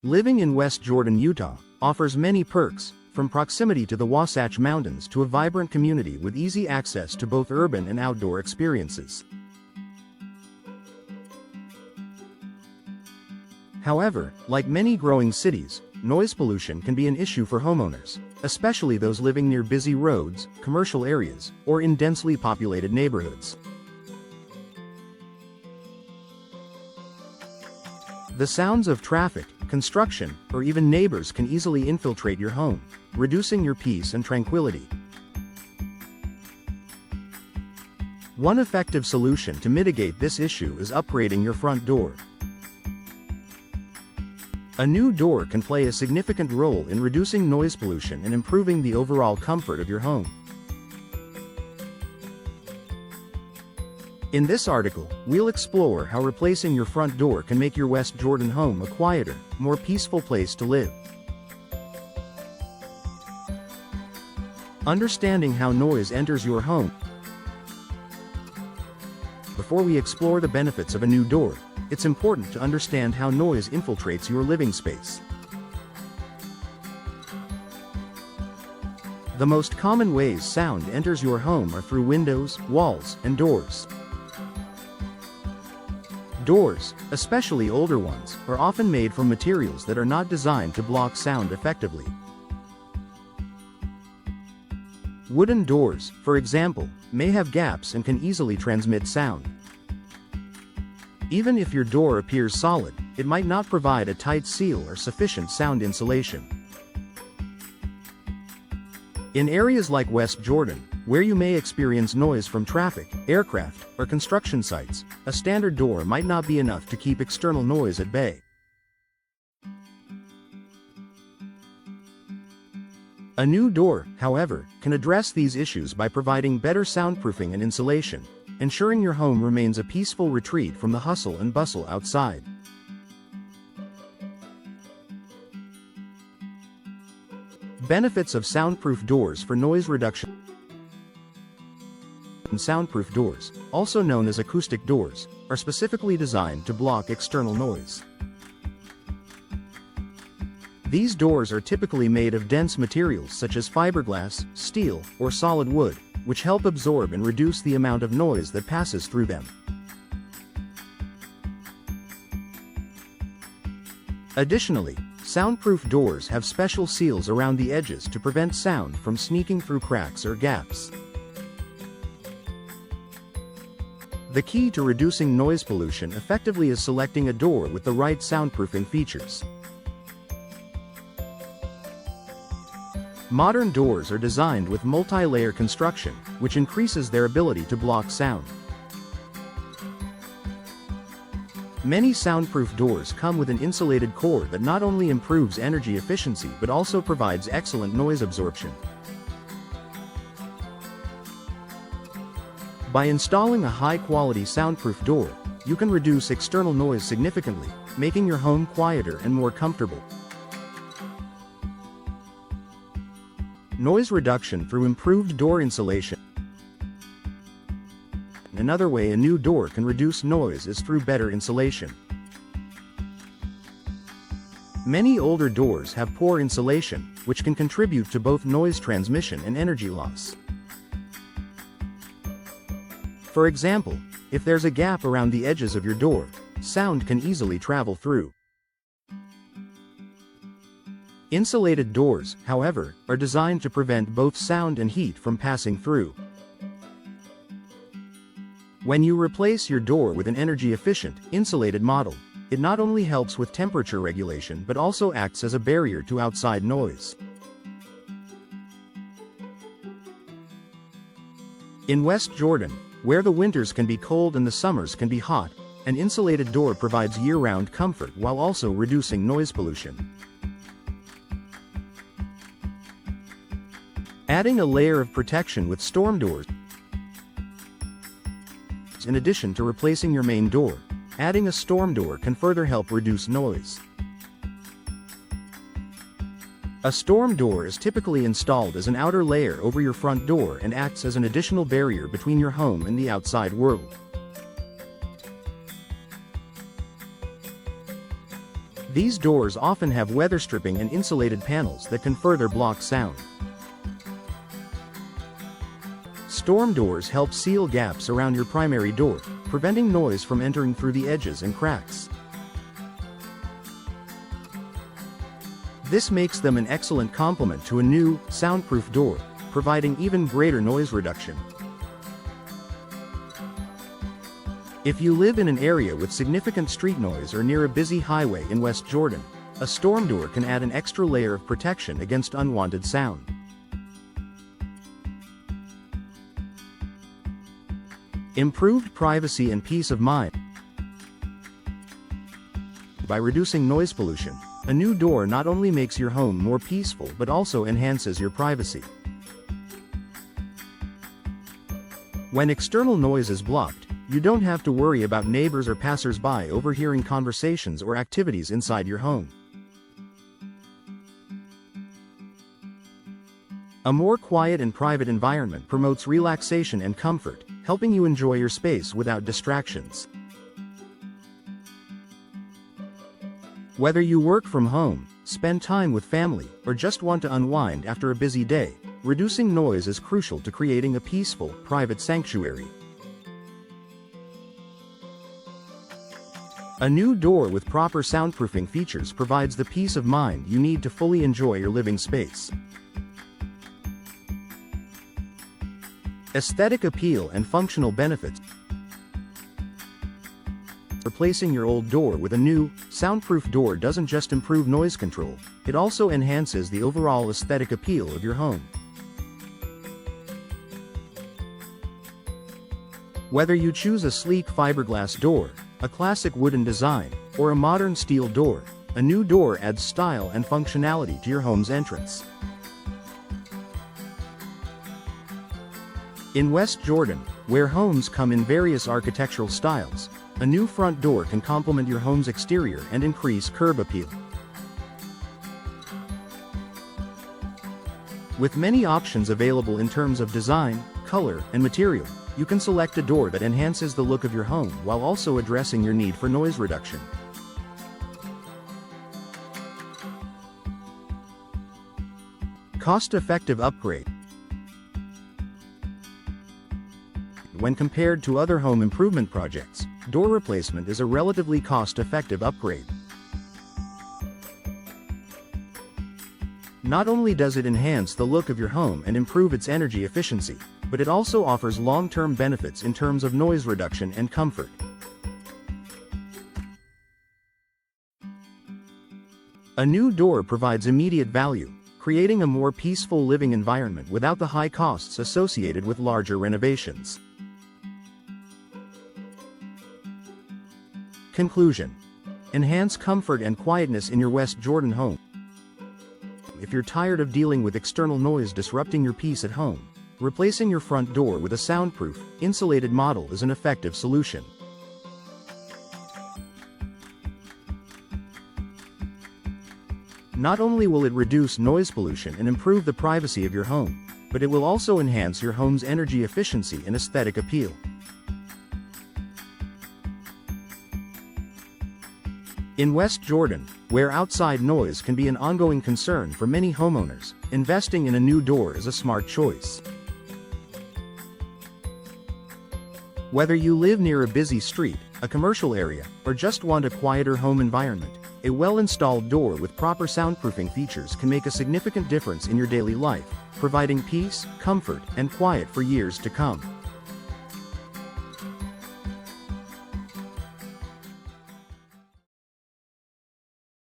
Living in West Jordan, Utah, offers many perks, from proximity to the Wasatch Mountains to a vibrant community with easy access to both urban and outdoor experiences. However, like many growing cities, noise pollution can be an issue for homeowners, especially those living near busy roads, commercial areas, or in densely populated neighborhoods. The sounds of traffic, construction, or even neighbors can easily infiltrate your home, reducing your peace and tranquility. One effective solution to mitigate this issue is upgrading your front door. A new door can play a significant role in reducing noise pollution and improving the overall comfort of your home. In this article, we'll explore how replacing your front door can make your West Jordan home a quieter, more peaceful place to live. Understanding how noise enters your home. Before we explore the benefits of a new door, it's important to understand how noise infiltrates your living space. The most common ways sound enters your home are through windows, walls, and doors. Doors, especially older ones, are often made from materials that are not designed to block sound effectively. Wooden doors, for example, may have gaps and can easily transmit sound. Even if your door appears solid, it might not provide a tight seal or sufficient sound insulation. In areas like West Jordan, where you may experience noise from traffic, aircraft, or construction sites, a standard door might not be enough to keep external noise at bay. A new door, however, can address these issues by providing better soundproofing and insulation, ensuring your home remains a peaceful retreat from the hustle and bustle outside. Benefits of soundproof doors for noise reduction. Soundproof doors, also known as acoustic doors, are specifically designed to block external noise. These doors are typically made of dense materials such as fiberglass, steel, or solid wood, which help absorb and reduce the amount of noise that passes through them. Additionally, soundproof doors have special seals around the edges to prevent sound from sneaking through cracks or gaps. The key to reducing noise pollution effectively is selecting a door with the right soundproofing features. Modern doors are designed with multi-layer construction, which increases their ability to block sound. Many soundproof doors come with an insulated core that not only improves energy efficiency but also provides excellent noise absorption. By installing a high-quality soundproof door, you can reduce external noise significantly, making your home quieter and more comfortable. Noise reduction through improved door insulation. Another way a new door can reduce noise is through better insulation. Many older doors have poor insulation, which can contribute to both noise transmission and energy loss. For example, if there's a gap around the edges of your door, sound can easily travel through. Insulated doors, however, are designed to prevent both sound and heat from passing through. When you replace your door with an energy-efficient, insulated model, it not only helps with temperature regulation but also acts as a barrier to outside noise. In West Jordan, where the winters can be cold and the summers can be hot, an insulated door provides year-round comfort while also reducing noise pollution. Adding a layer of protection with storm doors. In addition to replacing your main door, adding a storm door can further help reduce noise. A storm door is typically installed as an outer layer over your front door and acts as an additional barrier between your home and the outside world. These doors often have weather stripping and insulated panels that can further block sound. Storm doors help seal gaps around your primary door, preventing noise from entering through the edges and cracks. This makes them an excellent complement to a new, soundproof door, providing even greater noise reduction. If you live in an area with significant street noise or near a busy highway in West Jordan, a storm door can add an extra layer of protection against unwanted sound. Improved privacy and peace of mind. By reducing noise pollution, a new door not only makes your home more peaceful but also enhances your privacy. When external noise is blocked, you don't have to worry about neighbors or passers-by overhearing conversations or activities inside your home. A more quiet and private environment promotes relaxation and comfort, helping you enjoy your space without distractions. Whether you work from home, spend time with family, or just want to unwind after a busy day, reducing noise is crucial to creating a peaceful, private sanctuary. A new door with proper soundproofing features provides the peace of mind you need to fully enjoy your living space. Aesthetic appeal and functional benefits. Replacing your old door with a new, soundproof door doesn't just improve noise control, it also enhances the overall aesthetic appeal of your home. Whether you choose a sleek fiberglass door, a classic wooden design, or a modern steel door, a new door adds style and functionality to your home's entrance. In West Jordan, where homes come in various architectural styles, a new front door can complement your home's exterior and increase curb appeal. With many options available in terms of design, color, and material, you can select a door that enhances the look of your home while also addressing your need for noise reduction. Cost-effective upgrade. When compared to other home improvement projects, door replacement is a relatively cost-effective upgrade. Not only does it enhance the look of your home and improve its energy efficiency, but it also offers long-term benefits in terms of noise reduction and comfort. A new door provides immediate value, creating a more peaceful living environment without the high costs associated with larger renovations. Conclusion: enhance comfort and quietness in your West Jordan home. If you're tired of dealing with external noise disrupting your peace at home, replacing your front door with a soundproof, insulated model is an effective solution. Not only will it reduce noise pollution and improve the privacy of your home, but it will also enhance your home's energy efficiency and aesthetic appeal. In West Jordan, where outside noise can be an ongoing concern for many homeowners, investing in a new door is a smart choice. Whether you live near a busy street, a commercial area, or just want a quieter home environment, a well-installed door with proper soundproofing features can make a significant difference in your daily life, providing peace, comfort, and quiet for years to come.